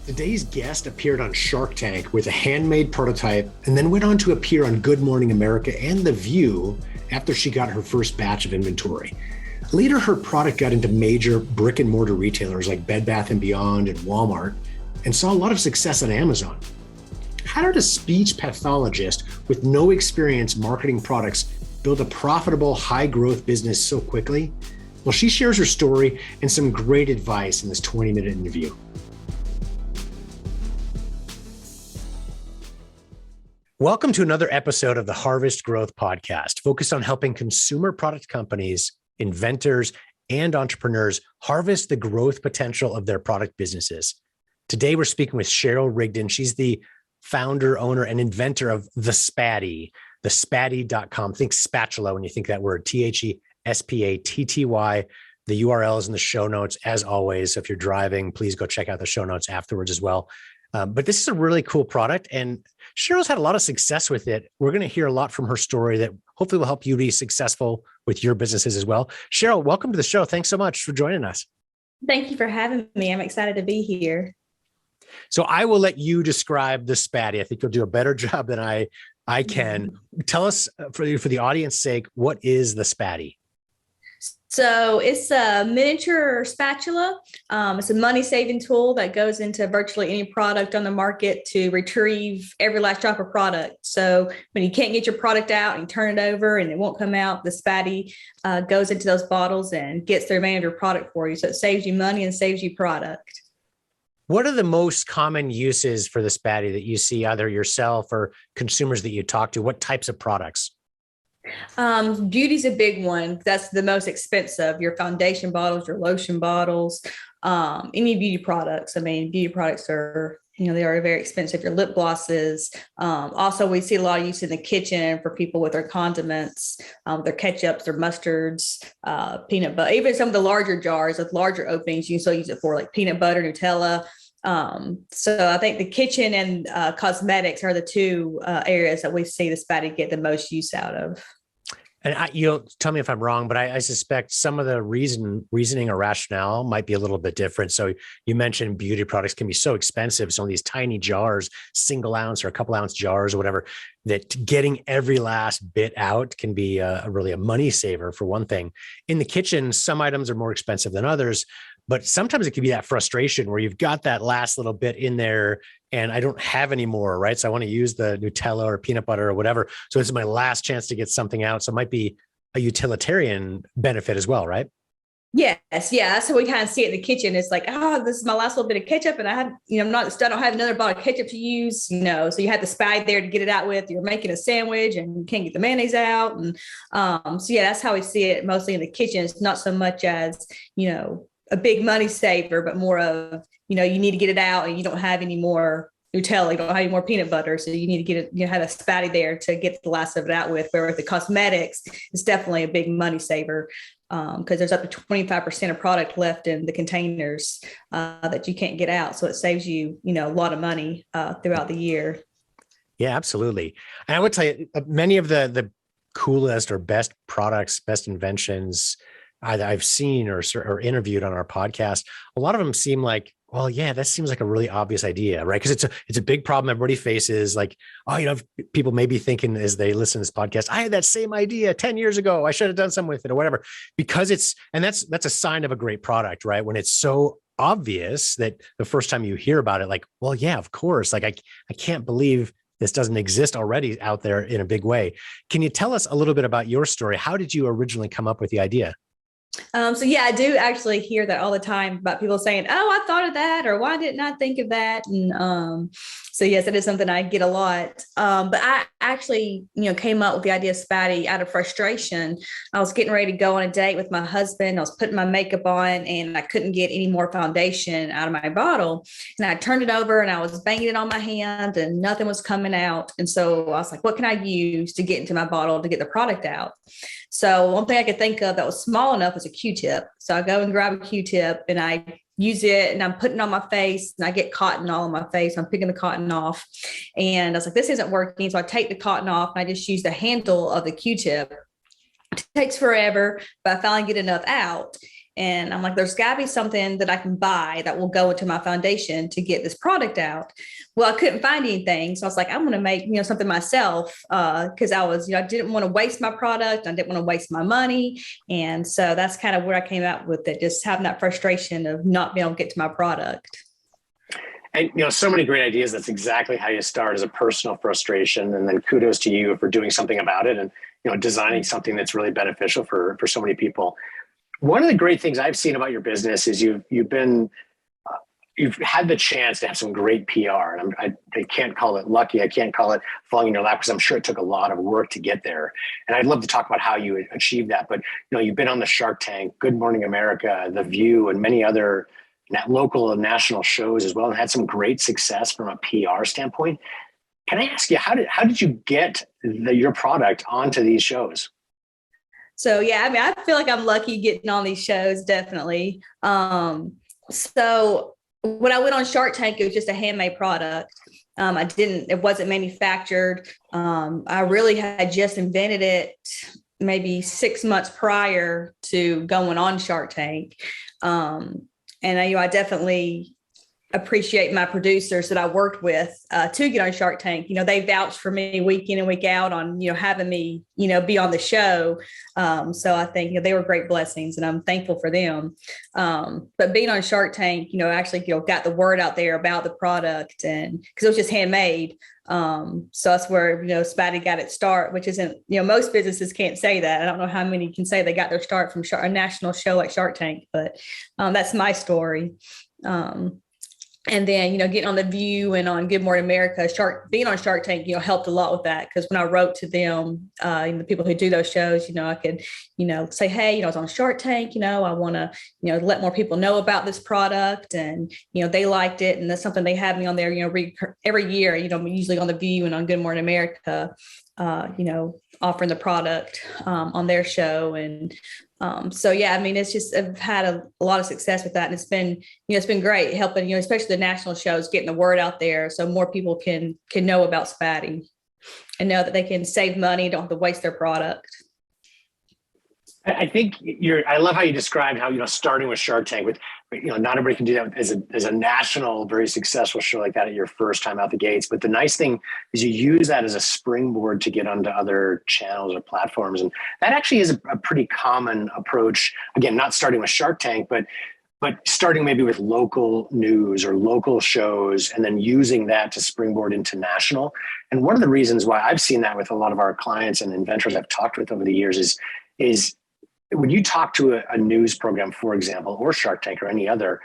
Today's guest appeared on Shark Tank with a handmade prototype and then went on to appear on Good Morning America and The View after she got her first batch of inventory. Later, her product got into major brick and mortar retailers like Bed Bath & Beyond and Walmart and saw a lot of success on Amazon. How did a speech pathologist with no experience marketing products build a profitable, high-growth business so quickly? Well, she shares her story and some great advice in this 20-minute interview. Welcome to another episode of the Harvest Growth Podcast, focused on helping consumer product companies, inventors, and entrepreneurs harvest the growth potential of their product businesses. Today, we're speaking with Cheryl Rigdon. She's the founder, owner, and inventor of The Spatty, thespatty.com. Think spatula when you think that word, THESPATTY. The URL is in the show notes, as always. So if you're driving, please go check out the show notes afterwards as well. But this is a really cool product, and Cheryl's had a lot of success with it. We're going to hear a lot from her story that hopefully will help you be successful with your businesses as well. Cheryl, welcome to the show. Thanks so much for joining us. Thank you for having me. I'm excited to be here. So I will let you describe the Spatty. I think you'll do a better job than I can. Tell us, for the audience's sake, what is the Spatty? So it's a miniature spatula. It's a money-saving tool that goes into virtually any product on the market to retrieve every last drop of product. So when you can't get your product out and you turn it over and it won't come out, the Spatty goes into those bottles and gets the remainder product for you. So it saves you money and saves you product. What are the most common uses for the Spatty that you see, either yourself or consumers that you talk to? What types of products? Beauty's a big one. That's the most expensive. Your foundation bottles, your lotion bottles, any beauty products. I mean, beauty products are, they are very expensive. Your lip glosses. Also, we see a lot of use in the kitchen for people with their condiments, their ketchups, their mustards, peanut butter. Even some of the larger jars with larger openings, you can still use it for like peanut butter, Nutella. So I think the kitchen and cosmetics are the two areas that we see the Spatty get the most use out of. And you'll tell me if I'm wrong, but I suspect some of the reasoning or rationale might be a little bit different. So you mentioned beauty products can be so expensive. Some of these tiny jars, single ounce or a couple ounce jars or whatever, that getting every last bit out can be really a money saver for one thing. In the kitchen, some items are more expensive than others, but sometimes it can be that frustration where you've got that last little bit in there and I don't have any more, right? So I want to use the Nutella or peanut butter or whatever. So this is my last chance to get something out. So it might be a utilitarian benefit as well, right? Yes. Yeah. That's how we kind of see it in the kitchen. It's like, this is my last little bit of ketchup and I don't have another bottle of ketchup to use, so you had the Spatty there to get it out with. You're making a sandwich and you can't get the mayonnaise out. And so yeah, that's how we see it mostly in the kitchen. It's not so much as, a big money saver, but more of, you need to get it out and you don't have any more Nutella, you don't have any more peanut butter. So you need to get it, have a Spatty there to get the last of it out with. Where with the cosmetics, it's definitely a big money saver because there's up to 25% of product left in the containers that you can't get out. So it saves you, a lot of money throughout the year. Yeah, absolutely. And I would tell you, many of the coolest or best products, best inventions either I've seen or interviewed on our podcast, a lot of them seem like, well, yeah, that seems like a really obvious idea, right? Because it's a big problem everybody faces. Like, people may be thinking as they listen to this podcast, I had that same idea 10 years ago. I should have done something with it or whatever. Because that's a sign of a great product, right? When it's so obvious that the first time you hear about it, like, well, yeah, of course. Like, I can't believe this doesn't exist already out there in a big way. Can you tell us a little bit about your story? How did you originally come up with the idea? So yeah, I do actually hear that all the time about people saying, "Oh, I thought of that," or "Why didn't I think of that?" And so yes, it is something I get a lot. But I actually, came up with the idea of Spatty out of frustration. I was getting ready to go on a date with my husband. I was putting my makeup on, and I couldn't get any more foundation out of my bottle. And I turned it over, and I was banging it on my hand, and nothing was coming out. And so I was like, "What can I use to get into my bottle to get the product out?" So one thing I could think of that was small enough was a Q-tip. So I go and grab a Q-tip and I use it and I'm putting it on my face and I get cotton all on my face. I'm picking the cotton off and I was like, this isn't working. So I take the cotton off and I just use the handle of the Q-tip. It takes forever, but I finally get enough out. And I'm like, there's got to be something that I can buy that will go into my foundation to get this product out. Well, I couldn't find anything. So I was like, I'm going to make, something myself, because I was, I didn't want to waste my product. I didn't want to waste my money. And so that's kind of where I came out with it, just having that frustration of not being able to get to my product. And, so many great ideas. That's exactly how you start, as a personal frustration. And then kudos to you for doing something about it and, designing something that's really beneficial for so many people. One of the great things I've seen about your business is you've had the chance to have some great PR, and I can't call it lucky. I can't call it falling in your lap, because I'm sure it took a lot of work to get there. And I'd love to talk about how you achieved that. But, you've been on the Shark Tank, Good Morning America, The View, and many other local and national shows as well, and had some great success from a PR standpoint. Can I ask you, how did you get your product onto these shows? So, yeah, I mean, I feel like I'm lucky getting on these shows, definitely. So when I went on Shark Tank, it was just a handmade product. It wasn't manufactured. I really had just invented it maybe 6 months prior to going on Shark Tank. And I definitely appreciate my producers that I worked with to get on Shark Tank. They vouched for me week in and week out on, having me, be on the show. So I think they were great blessings, and I'm thankful for them. But being on Shark Tank, actually, got the word out there about the product, and because it was just handmade. So that's where, Spatty got its start, which isn't, most businesses can't say that. I don't know how many can say they got their start from a national show like Shark Tank, but that's my story. And then, getting on The View and on Good Morning America, being on Shark Tank, helped a lot with that. Because when I wrote to them, the people who do those shows, I could, say, hey, I was on Shark Tank, I want to, let more people know about this product. And, they liked it. And that's something they have me on there, every year, usually on The View and on Good Morning America, offering the product on their show. And so, yeah, I mean, it's just, I've had a lot of success with that. And it's been great helping, especially the national shows, getting the word out there so more people can know about Spatty and know that they can save money, don't have to waste their product. I think I love how you described how, starting with Shark Tank with, not everybody can do that as a national, very successful show like that at your first time out the gates. But the nice thing is you use that as a springboard to get onto other channels or platforms. And that actually is a pretty common approach. Again, not starting with Shark Tank, but starting maybe with local news or local shows, and then using that to springboard into national. And one of the reasons why I've seen that with a lot of our clients and inventors I've talked with over the years is when you talk to a news program, for example, or Shark Tank or any other,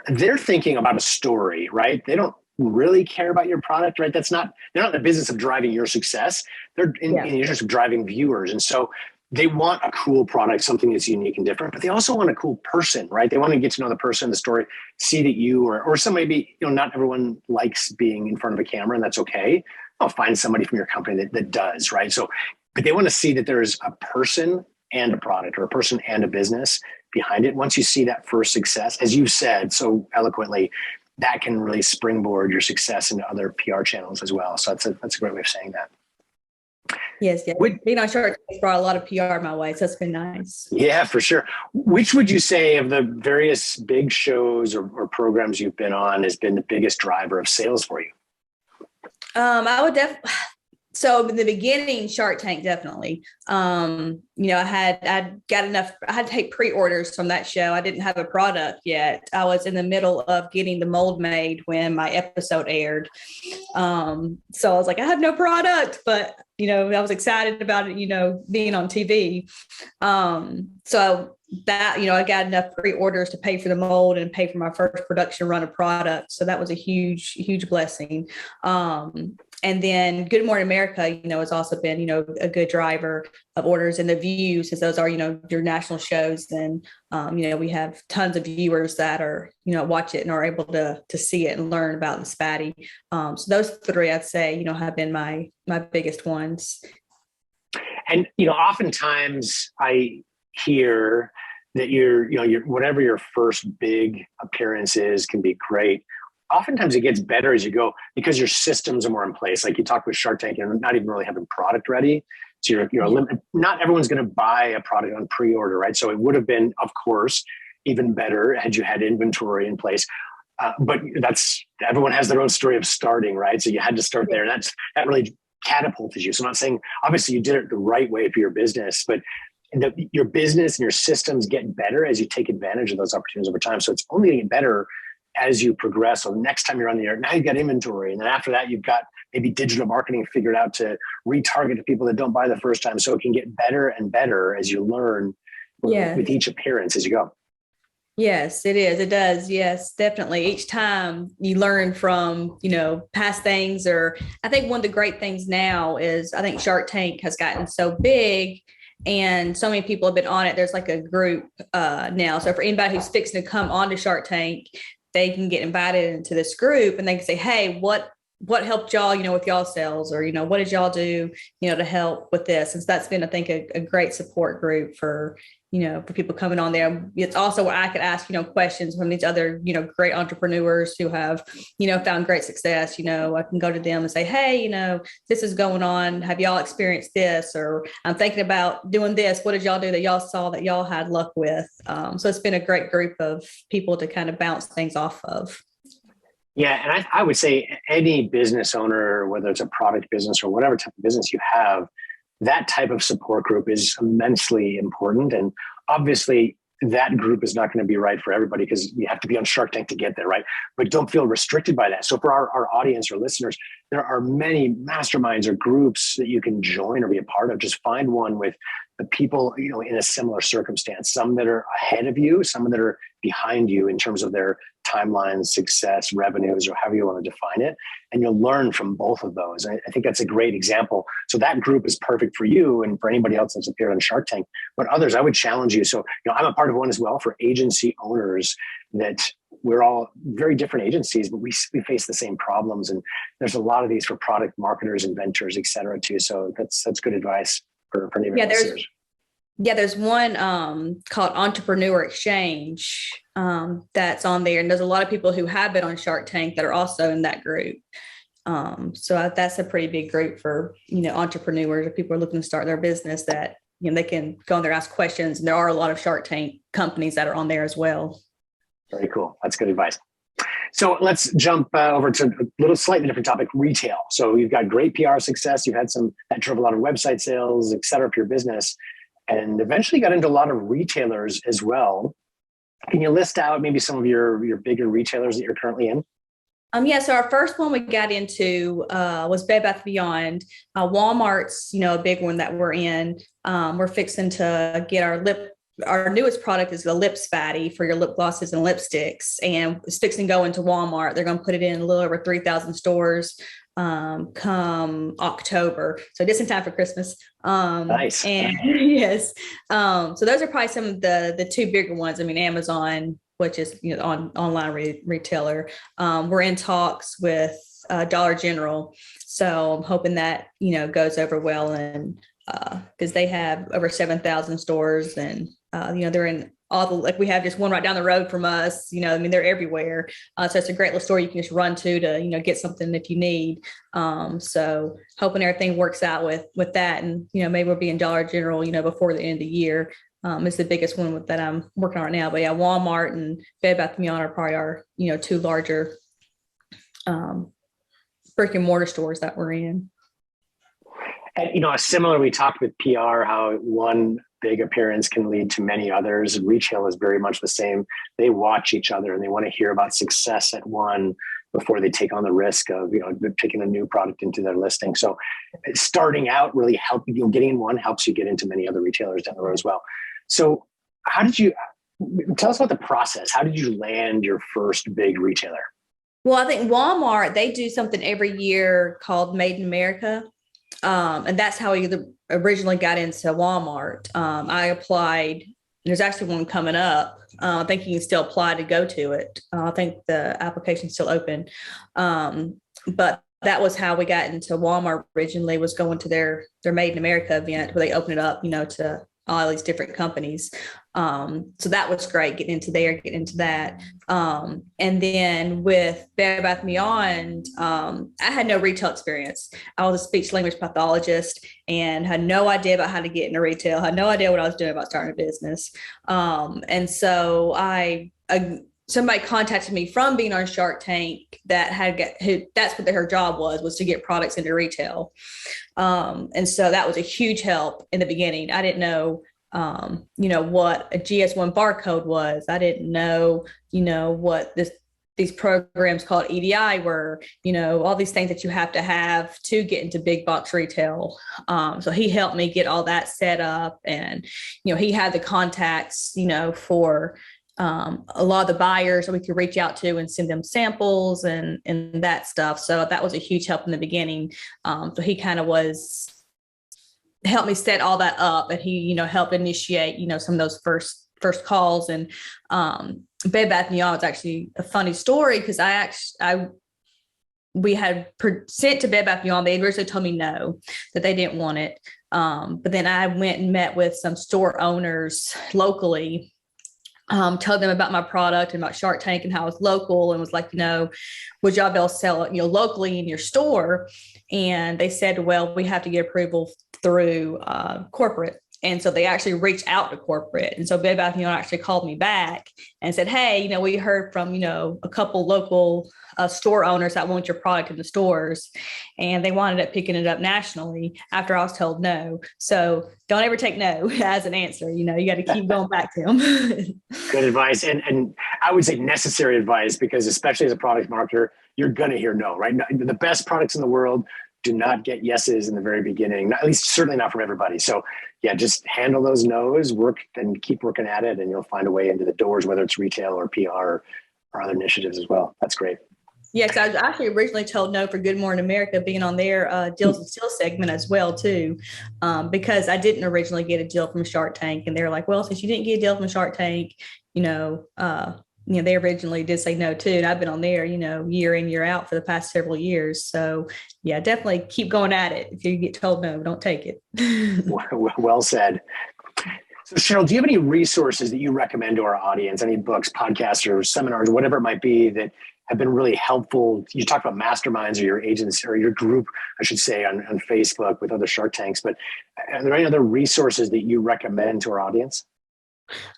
they're thinking about a story, right? They don't really care about your product, right? They're not in the business of driving your success. They're in the interest of driving viewers. And so they want a cool product, something that's unique and different, but they also want a cool person, right? They want to get to know the person, the story, see that you or some maybe, not everyone likes being in front of a camera, and that's okay. I'll find somebody from your company that does, right? So, but they want to see that there is a person and a product, or a person and a business behind it. Once you see that first success, as you said so eloquently, that can really springboard your success into other PR channels as well. So that's a great way of saying that. Yes, yeah. Being on Shark Tank brought a lot of PR my way, so it's been nice. Yeah, for sure. Which would you say of the various big shows or programs you've been on has been the bigged driver of sales for you? I would So in the beginning, Shark Tank, definitely. I got enough. I had to take pre-orders from that show. I didn't have a product yet. I was in the middle of getting the mold made when my episode aired. So I was like, I have no product, but I was excited about it. Being on TV. So that I got enough pre-orders to pay for the mold and pay for my first production run of product. So that was a huge, huge blessing. And then Good Morning America, has also been, a good driver of orders, and The View, since those are, your national shows. And, we have tons of viewers that are, watch it and are able to see it and learn about the Spatty. So those three, I'd say, have been my biggest ones. And, oftentimes I hear that your whatever your first big appearance is can be great. Oftentimes it gets better as you go because your systems are more in place. Like you talk with Shark Tank, you're not even really having product ready. So not everyone's going to buy a product on pre-order, right? So it would have been, of course, even better had you had inventory in place. But everyone has their own story of starting, right? So you had to start there. And that really catapulted you. So I'm not saying, obviously you did it the right way for your business, but your business and your systems get better as you take advantage of those opportunities over time. So it's only going to get better as you progress. So next time you're on the air, now you've got inventory. And then after that, you've got maybe digital marketing figured out to retarget to people that don't buy the first time. So it can get better and better as you learn with each appearance as you go. Yes, it is. It does. Yes, definitely. Each time you learn from, past things, or I think one of the great things now is I think Shark Tank has gotten so big and so many people have been on it. There's like a group now. So for anybody who's fixing to come onto Shark Tank, they can get invited into this group and they can say, hey, what helped y'all, with y'all sales, or, what did y'all do, to help with this? And so that's been, I think, a great support group for people coming on there. It's also where I could ask, questions from these other, great entrepreneurs who have, found great success. I can go to them and say, hey, this is going on. Have y'all experienced this? Or I'm thinking about doing this. What did y'all do that y'all saw that y'all had luck with? So it's been a great group of people to kind of bounce things off of. Yeah. And I would say any business owner, whether it's a product business or whatever type of business you have, that type of support group is immensely important. And obviously that group is not going to be right for everybody because you have to be on Shark Tank to get there, right? But don't feel restricted by that. So for our audience or listeners, there are many masterminds or groups that you can join or be a part of. Just find one with the people, in a similar circumstance, some that are ahead of you, some that are behind you in terms of their timelines, success, revenues, or however you want to define it. And you'll learn from both of those. I think that's a great example. So that group is perfect for you and for anybody else that's appeared on Shark Tank. But others, I would challenge you. So, I'm a part of one as well for agency owners that we're all very different agencies, but we face the same problems. And there's a lot of these for product marketers, inventors, et cetera, too. So that's good advice for any of our listeners. There's one called Entrepreneur Exchange that's on there. And there's a lot of people who have been on Shark Tank that are also in that group. So that's a pretty big group for, entrepreneurs or people who are looking to start their business that, they can go on there, ask questions. And there are a lot of Shark Tank companies that are on there as well. Very cool. That's good advice. So let's jump over to a little slightly different topic, retail. So you've got great PR success. You've had that drove a lot of website sales, et cetera, for your business. And eventually got into a lot of retailers as well. Can you list out maybe some of your bigger retailers that you're currently in? So our first one we got into was Bed Bath & Beyond. Walmart's, a big one that we're in. We're fixing to get our newest product is the lip spatty for your lip glosses and lipsticks. And it's fixing to go into Walmart. They're going to put it in a little over 3,000 stores come October. So just in time for Christmas. Nice. And yes. So those are probably some of the two bigger ones. I mean, Amazon, which is, online retailer. We're in talks with Dollar General. So I'm hoping that, goes over well, and because they have over 7,000 stores, and, they're in all we have just one right down the road from us, they're everywhere. So it's a great little store you can just run to, get something if you need. So hoping everything works out with that. And, maybe we'll be in Dollar General, before the end of the year. It's the biggest one that I'm working on right now. But yeah, Walmart and Bed Bath & Beyond are probably our, two larger brick and mortar stores that we're in. And, similar, we talked with PR, how one big appearance can lead to many others. Retail is very much the same. They watch each other and they want to hear about success at one before they take on the risk of, picking a new product into their listing. So starting out really getting in one helps you get into many other retailers down the road as well. So tell us about the process. How did you land your first big retailer? Well, I think Walmart, they do something every year called Made in America. And that's how we originally got into Walmart. I applied. There's actually one coming up. I think you can still apply to go to it. I think the application's still open. But that was how we got into Walmart originally, was going to their Made in America event where they open it up, to all these different companies. So that was great, getting into that. And then with Bed Bath & Beyond, I had no retail experience. I was a speech language pathologist and had no idea about how to get into retail, had no idea what I was doing about starting a business. And so somebody contacted me from being on Shark Tank that's what her job was to get products into retail. And so that was a huge help in the beginning. I didn't know, what a GS1 barcode was. I didn't know, what these programs called EDI were, all these things that you have to get into big box retail. So he helped me get all that set up, and, he had the contacts, for a lot of the buyers that we could reach out to and send them samples and that stuff. So that was a huge help in the beginning. So he kind of helped me set all that up, and he, helped initiate, some of those first calls. And Bed Bath & Beyond was actually a funny story, because we had sent to Bed Bath & Beyond. They originally told me no, that they didn't want it. But then I went and met with some store owners locally, told them about my product and about Shark Tank and how it's local, and was like, would y'all be able to sell it, locally in your store? And they said, well, we have to get approval through corporate. And so they actually reached out to corporate. And so Bed Bath & Beyond actually called me back and said, hey, we heard from, a couple local store owners that want your product in the stores. And they wanted it picking it up nationally after I was told no. So don't ever take no as an answer. You got to keep going back to them. Good advice. And I would say necessary advice, because especially as a product marketer, you're going to hear no, right? The best products in the world do not get yeses in the very beginning, at least certainly not from everybody. So yeah, just handle those no's, work and keep working at it, and you'll find a way into the doors, whether it's retail or PR or other initiatives as well. That's great. Yes, I was actually originally told no for Good Morning America, being on their deals and steals segment as well too, because I didn't originally get a deal from Shark Tank, and they're like, well, since you didn't get a deal from Shark Tank, they originally did say no too. And I've been on there, year in, year out for the past several years. So yeah, definitely keep going at it. If you get told no, don't take it. Well said. So Cheryl, do you have any resources that you recommend to our audience? Any books, podcasts, or seminars, whatever it might be, that have been really helpful? You talked about Masterminds, or your agents, or your group, I should say, on Facebook with other Shark Tanks, but are there any other resources that you recommend to our audience?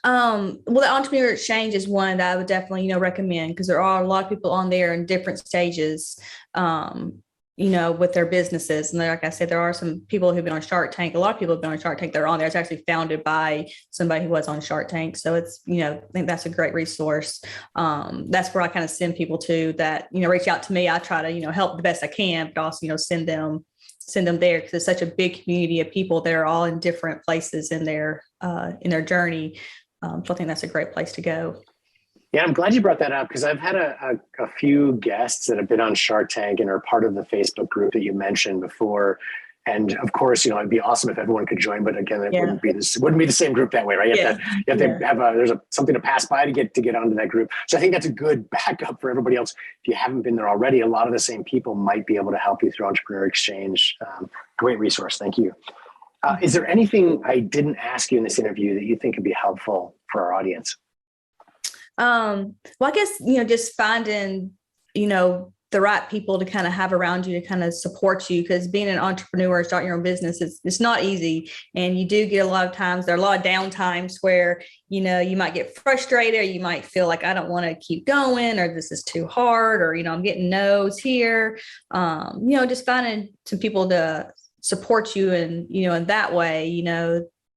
Well, the Entrepreneur Exchange is one that I would definitely, recommend, because there are a lot of people on there in different stages, with their businesses. And like I said, there are some people who've been on Shark Tank. A lot of people have been on Shark Tank. They're on there. It's actually founded by somebody who was on Shark Tank. So it's, I think that's a great resource. That's where I kind of send people to that, reach out to me. I try to, help the best I can, but also, send them there, because it's such a big community of people that are all in different places in their journey. So I think that's a great place to go. Yeah, I'm glad you brought that up, because I've had a few guests that have been on Shark Tank and are part of the Facebook group that you mentioned before. And of course, it'd be awesome if everyone could join, but again, it wouldn't be the same group that way, right? You have to have there's something to pass by to get onto that group. So I think that's a good backup for everybody else. If you haven't been there already, a lot of the same people might be able to help you through Entrepreneur Exchange. Great resource. Thank you. Is there anything I didn't ask you in this interview that you think could be helpful for our audience? Well, I guess, just finding, the right people to kind of have around you to kind of support you, because being an entrepreneur, starting your own business, it's not easy. And you do get a lot of times, there are a lot of down times where, you might get frustrated, or you might feel like, I don't want to keep going, or this is too hard, or, I'm getting no's here. Just finding some people to support you and, in that way,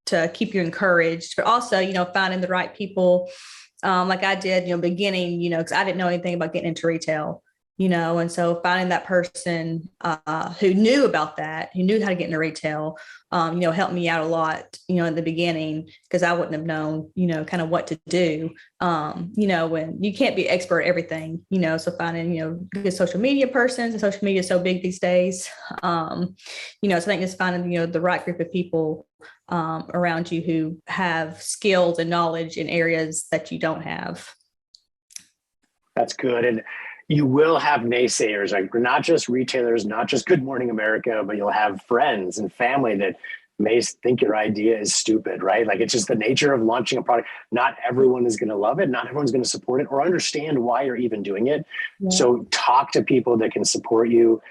to keep you encouraged, but also, finding the right people. Like I did, beginning, because I didn't know anything about getting into retail, and so finding that person who knew about that, who knew how to get into retail, helped me out a lot, in the beginning, because I wouldn't have known, kind of what to do, when you can't be expert at everything, so finding, good social media persons, and social media is so big these days, so I think just finding, the right group of people around you who have skills and knowledge in areas that you don't have. That's good. And you will have naysayers, like not just retailers, not just Good Morning America, but you'll have friends and family that may think your idea is stupid, right? Like, it's just the nature of launching a product. Not everyone is going to love it. Not everyone's going to support it or understand why you're even doing it. Yeah. So talk to people that can support you.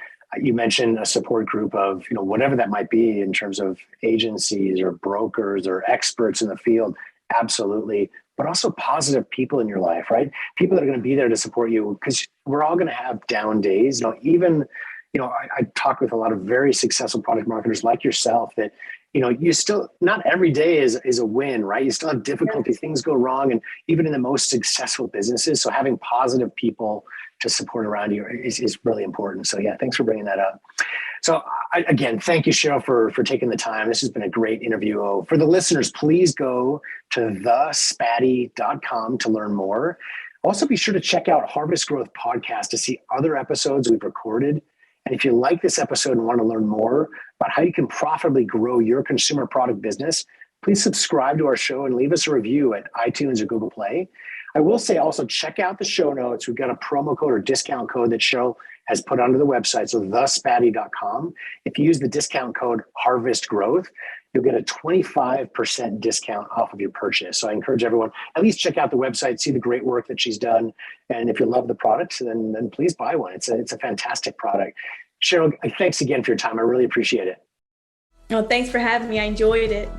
You mentioned a support group of, whatever that might be in terms of agencies or brokers or experts in the field. Absolutely. But also positive people in your life, right? People that are going to be there to support you, because we're all going to have down days. I talk with a lot of very successful product marketers like yourself that, you still, not every day is a win, right? You still have difficulty, things go wrong. And even in the most successful businesses, so having positive people to support around you is really important. So yeah, thanks for bringing that up. So again, thank you, Cheryl, for taking the time. This has been a great interview. For the listeners, please go to thespatty.com to learn more. Also, be sure to check out Harvest Growth Podcast to see other episodes we've recorded. And if you like this episode and want to learn more about how you can profitably grow your consumer product business, please subscribe to our show and leave us a review at iTunes or Google Play. I will say also, check out the show notes. We've got a promo code or discount code that Cheryl has put onto the website, so thespatty.com. If you use the discount code Harvest Growth, you'll get a 25% discount off of your purchase. So I encourage everyone, at least check out the website, see the great work that she's done. And if you love the product, then please buy one. It's a fantastic product. Cheryl, thanks again for your time. I really appreciate it. Well, thanks for having me. I enjoyed it.